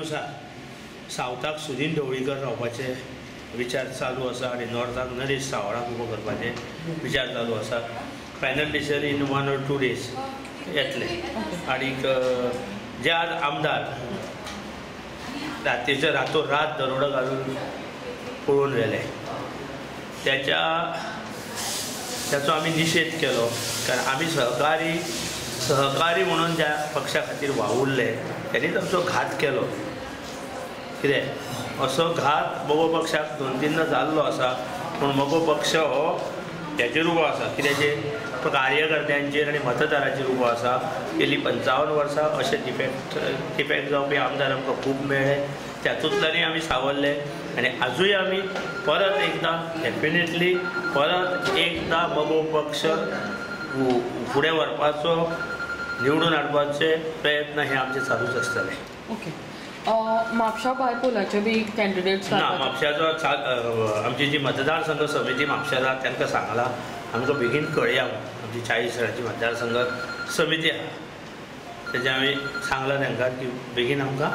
अनुसार सावथाक सुदीन ढवळीकर रावपाचे विचार चालू आसा आनी नॉर्थाक नरेश सावळाक उबो करपाचे विचार चालू आसा. Final decision in 1 or 2 days येतले. आनीक जे आज आमदार रात्रीचे रातोरात दरोडो घालून पळून गेले त्याचो आमी निशेध केलो. कारण आमी सहकारी म्हणून ज्या पक्षा खातीर वावुरले त्यांनीच आमचो घात केलो. कितें असो घात मोगो पक्षाक 2-3 जाल्लो आसा. पूण मोगो पक्ष हो हेचेर उबो आसा कित्याचे कार्यकर्त्यांचेर आनी मतदारांचेर उबो आसा. गेली 55 वर्सां अशे डिफेक्ट जावपी आमदार आमकां खूब मेळ्ळे. त्यातूंतल्यानय आमी सावरले आनी आजूय आमी परत एकदां डेफिनेटली परत एकदां मोगो पक्ष फुडें व्हरपाचो निवडून हाडपाचे प्रयत्न हे आमचे चालूच आसतले. ओके. म्हापशा बायपोलाचे बी कॅन्डिडेट्स ना. म्हापशाचो आमची जी मतदारसंघ समिती म्हापशा आसा तांकां सांगला आमकां बेगीन कळया. आमची 40 वर्सांची मतदारसंघ समिती आसा तेजे आमी सांगलां तांकां की बेगीन आमकां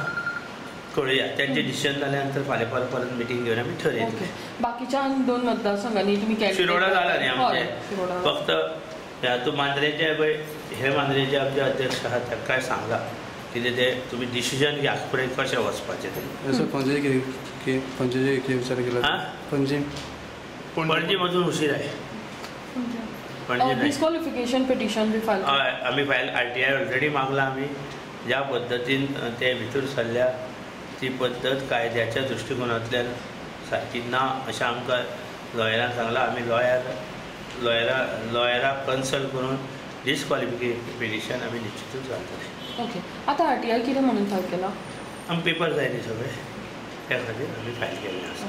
कळया. त्यांचे डिसिजन जाल्या नंतर फाल्यां परत मिटींग घेवन आमी ठरयतले. बाकीच्या 2 मतदारसंघांनी तुमी शिरोडा जाला न्ही आमचे. फक्त हातूंत मांद्रेचे पळय हे मांद्रेचे आमचे अध्यक्ष आहात तांकांय सांगला कितें ते तुमी डिसिजन घ्या फुडें कशें वचपाचें तें. पणजे विचार केला. पणजी मधून उशीर आहे. डिस्क्वॉलिफिकेशन पिटिशन बी फायल आमी फायल RTI ऑलरेडी मागला. आमी ज्या पद्दतीन ते भितर सरल्या ती पद्दत कायद्याच्या दृश्टिकोनांतल्यान सारकी ना अशें आमकां लॉयरान सांगलां. आमी लॉयराक कन्सल्ट करून डिस्क्वॉलिफिकेशन पिटिशन आमी निश्चितूच घालतले. ओके. आतां RTI कितें म्हणून फायल केला? आमी पेपर जाय न्ही सगळे त्या खातीर आमी फायल केल्ले आसा.